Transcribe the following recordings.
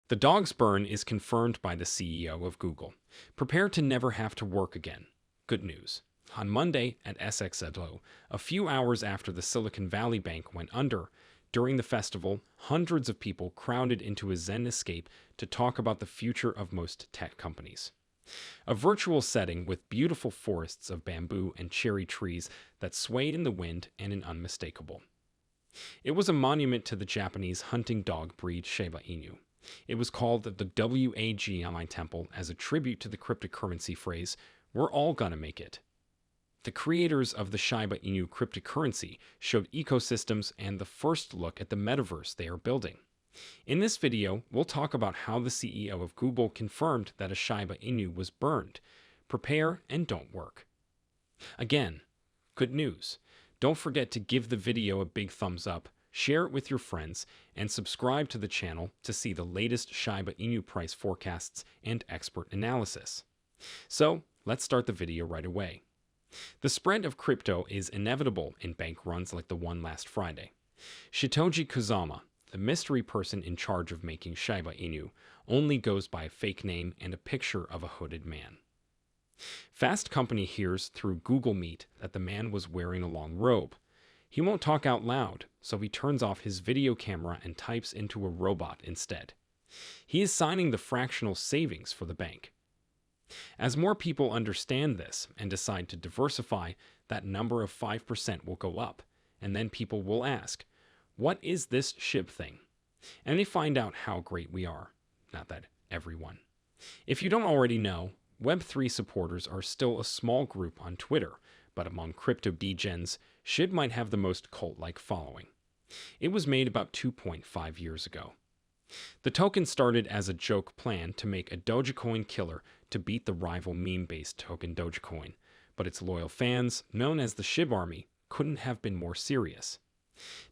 The dog's burn is confirmed by the CEO of Google. Prepare to never have to work again. Good news. On Monday at SXSW, a few hours after the Silicon Valley Bank went under, during the festival, hundreds of people crowded into a Zen escape to talk about the future of most tech companies. A virtual setting with beautiful forests of bamboo and cherry trees that swayed in the wind and an unmistakable. It was a monument to the Japanese hunting dog breed Shiba Inu. It was called the WAGMI Temple as a tribute to the cryptocurrency phrase, "We're all gonna make it." The creators of the Shiba Inu cryptocurrency showed ecosystems and the first look at the metaverse they are building. In this video, we'll talk about how the CEO of Google confirmed that a Shiba Inu was burned. Prepare and don't work. Again, good news. Don't forget to give the video a big thumbs up, share it with your friends, and subscribe to the channel to see the latest Shiba Inu price forecasts and expert analysis. So, let's start the video right away. The spread of crypto is inevitable in bank runs like the one last Friday. Satoshi Kazama, the mystery person in charge of making Shiba Inu, only goes by a fake name and a picture of a hooded man. Fast Company hears through Google Meet that the man was wearing a long robe. He won't talk out loud, so he turns off his video camera and types into a robot instead. He is signing the fractional savings for the bank. As more people understand this and decide to diversify, that number of 5% will go up, and then people will ask, what is this SHIB thing? And they find out how great we are. Not that everyone. If you don't already know, Web3 supporters are still a small group on Twitter, but among crypto degens, SHIB might have the most cult-like following. It was made about 2.5 years ago. The token started as a joke plan to make a dogecoin killer to beat the rival meme-based token Dogecoin, but its loyal fans, known as the SHIB Army, couldn't have been more serious.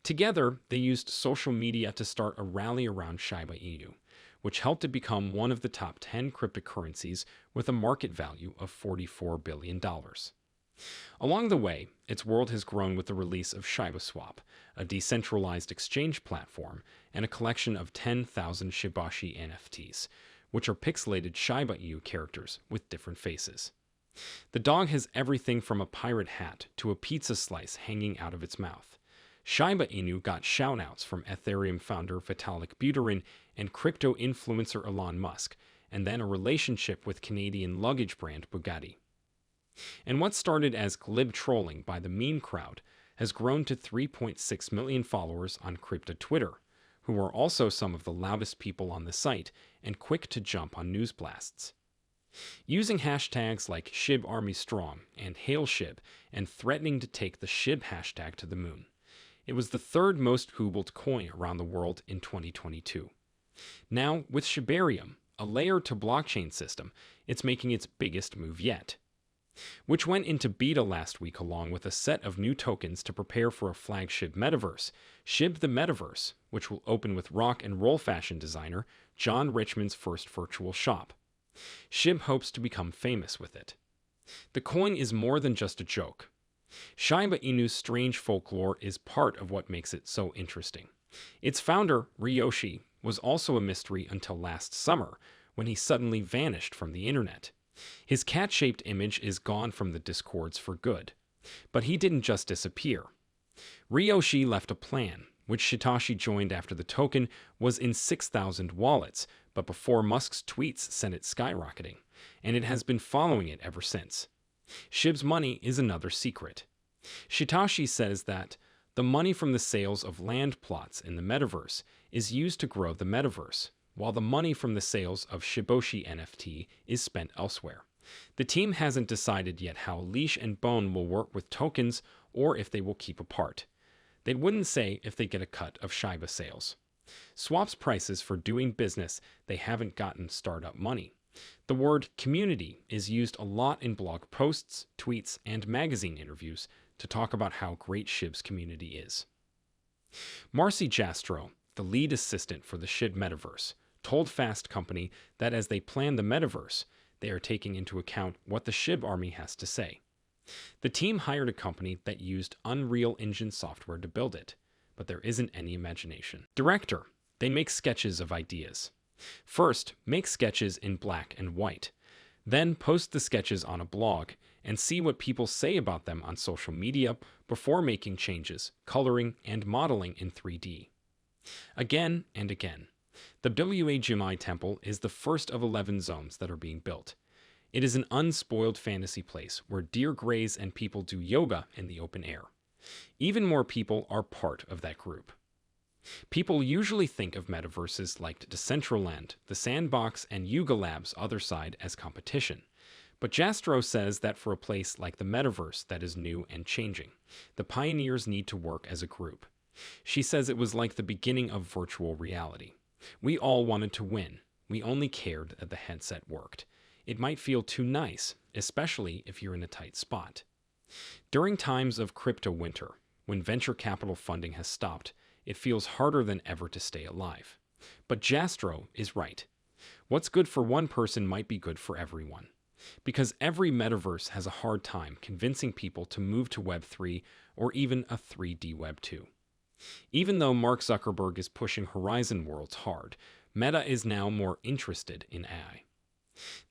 Together, they used social media to start a rally around Shiba Inu, which helped it become one of the top 10 cryptocurrencies with a market value of $44 billion. Along the way, its world has grown with the release of shibaswap, a decentralized exchange platform, and a collection of 10,000 Shibashi NFTs, which are pixelated Shiba Inu characters with different faces. The dog has everything from a pirate hat to a pizza slice hanging out of its mouth. Shiba Inu got shoutouts from Ethereum founder Vitalik Buterin and crypto influencer Elon Musk, and then a relationship with Canadian luggage brand Bugatti. And what started as glib trolling by the meme crowd has grown to 3.6 million followers on crypto Twitter, who are also some of the loudest people on the site and quick to jump on news blasts. Using hashtags like ShibArmyStrong and HailShib and threatening to take the SHIB hashtag to the moon. It was the third most Googled coin around the world in 2022. Now, with Shibarium, a layer to blockchain system, it's making its biggest move yet, which went into beta last week along with a set of new tokens to prepare for a flagship metaverse, SHIB the Metaverse, which will open with rock and roll fashion designer John Richmond's first virtual shop. SHIB hopes to become famous with it. The coin is more than just a joke. Shiba Inu's strange folklore is part of what makes it so interesting. Its founder, Ryoshi, was also a mystery until last summer, when he suddenly vanished from the internet. His cat-shaped image is gone from the discords for good. But he didn't just disappear. Ryoshi left a plan, which Satoshi joined after the token was in 6,000 wallets, but before Musk's tweets sent it skyrocketing, and it has been following it ever since. SHIB's money is another secret. Satoshi says that the money from the sales of land plots in the metaverse is used to grow the metaverse, while the money from the sales of Shiboshi NFT is spent elsewhere. The team hasn't decided yet how Leash and Bone will work with tokens or if they will keep apart. They wouldn't say if they get a cut of Shiba sales. Swaps prices for doing business they haven't gotten startup money. The word community is used a lot in blog posts, tweets, and magazine interviews to talk about how great SHIB's community is. Marcy Jastrow, the lead assistant for the SHIB Metaverse, told Fast Company that as they plan the Metaverse, they are taking into account what the SHIB Army has to say. The team hired a company that used Unreal Engine software to build it, but there isn't any imagination. Director, they make sketches of ideas. First, make sketches in black and white. Then post the sketches on a blog and see what people say about them on social media before making changes, coloring, and modeling in 3D. Again and again. The Wa Temple is the first of 11 zones that are being built. It is an unspoiled fantasy place where deer graze and people do yoga in the open air. Even more people are part of that group. People usually think of metaverses like Decentraland, The Sandbox, and Yuga Labs' other side as competition. But Jastrow says that for a place like the Metaverse that is new and changing, the pioneers need to work as a group. She says it was like the beginning of virtual reality. We all wanted to win. We only cared that the headset worked. It might feel too nice, especially if you're in a tight spot. During times of crypto winter, when venture capital funding has stopped, it feels harder than ever to stay alive. But Jastrow is right. What's good for one person might be good for everyone. Because every metaverse has a hard time convincing people to move to Web 3 or even a 3D Web 2. Even though Mark Zuckerberg is pushing Horizon Worlds hard, Meta is now more interested in AI.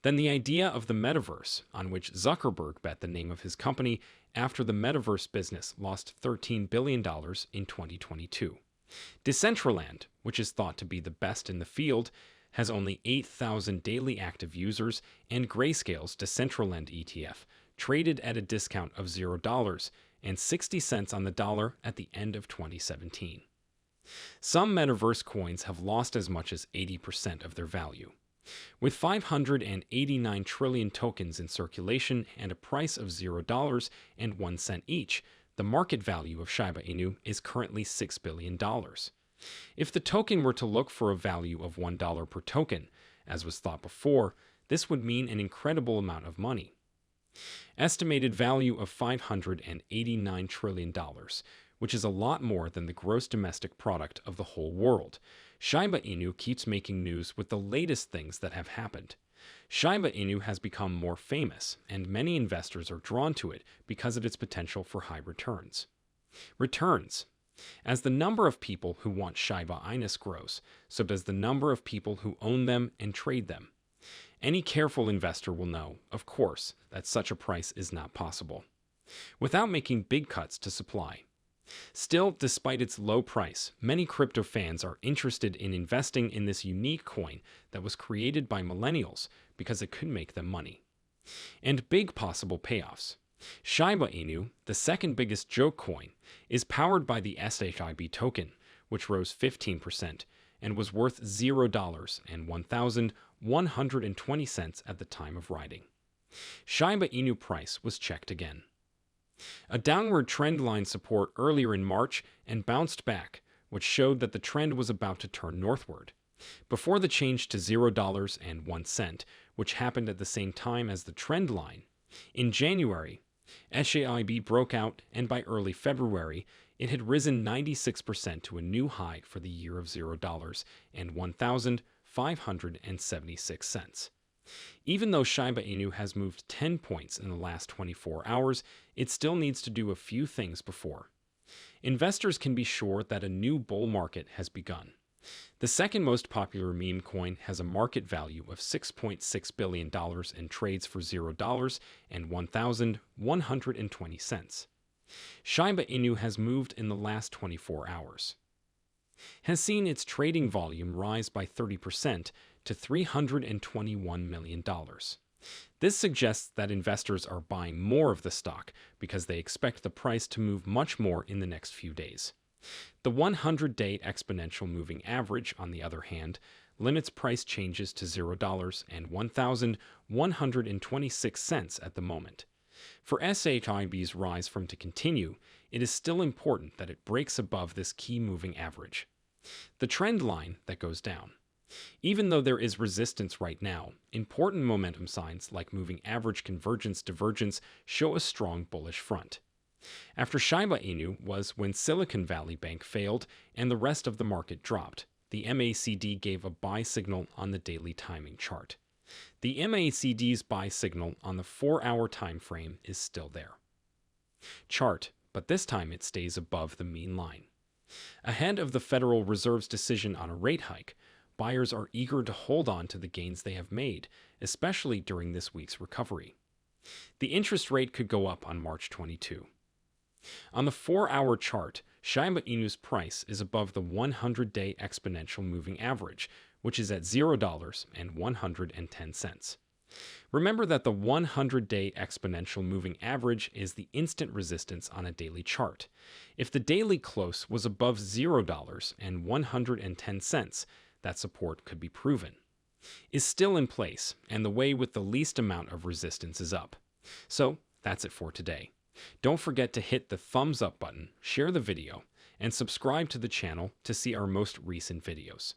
Then the idea of the Metaverse, on which Zuckerberg bet the name of his company after the Metaverse business lost $13 billion in 2022. Decentraland, which is thought to be the best in the field, has only 8,000 daily active users, and Grayscale's Decentraland ETF traded at a discount of $0 and 60 cents on the dollar at the end of 2017. Some Metaverse coins have lost as much as 80% of their value. With 589 trillion tokens in circulation and a price of $0.01 each, the market value of Shiba Inu is currently $6 billion. If the token were to look for a value of $1 per token, as was thought before, this would mean an incredible amount of money. Estimated value of $589 trillion, which is a lot more than the gross domestic product of the whole world. Shiba Inu keeps making news with the latest things that have happened. Shiba Inu has become more famous, and many investors are drawn to it because of its potential for high returns. Returns. As the number of people who want Shiba Inus grows, so does the number of people who own them and trade them. Any careful investor will know, of course, that such a price is not possible, without making big cuts to supply. Still, despite its low price, many crypto fans are interested in investing in this unique coin that was created by millennials because it could make them money. And big possible payoffs. Shiba Inu, the second biggest joke coin, is powered by the SHIB token, which rose 15% and was worth $0 and 1,120 cents at the time of writing. Shiba Inu price was checked again. A downward trend line support earlier in March and bounced back, which showed that the trend was about to turn northward. Before the change to $0 and 1 cent, which happened at the same time as the trend line, in January, SHIB broke out, and by early February, it had risen 96% to a new high for the year of $0 and 1,576 cents. Even though Shiba Inu has moved 10 points in the last 24 hours, it still needs to do a few things before. Investors can be sure that a new bull market has begun. The second most popular meme coin has a market value of $6.6 billion and trades for $0 and 1,120 cents. Shiba Inu has moved in the last 24 hours. Has seen its trading volume rise by 30% to $321 million. This suggests that investors are buying more of the stock because they expect the price to move much more in the next few days. The 100-day exponential moving average, on the other hand, limits price changes to $0 and 1,126 cents at the moment. For SHIB's rise from to continue, it is still important that it breaks above this key moving average, the trend line that goes down. Even though there is resistance right now, important momentum signs like moving average convergence divergence show a strong bullish front. After Shiba Inu was when Silicon Valley Bank failed and the rest of the market dropped. The MACD gave a buy signal on the daily timing chart. The MACD's buy signal on the 4-hour time frame is still there. Chart, but this time it stays above the mean line. Ahead of the Federal Reserve's decision on a rate hike, buyers are eager to hold on to the gains they have made, especially during this week's recovery. The interest rate could go up on March 22. On the 4-hour chart, Shiba Inu's price is above the 100-day exponential moving average, which is at $0.110. Remember that the 100-day exponential moving average is the instant resistance on a daily chart. If the daily close was above $0.110, that support could be proven. Is still in place, and the way with the least amount of resistance is up. So that's it for today. Don't forget to hit the thumbs up button, share the video, and subscribe to the channel to see our most recent videos.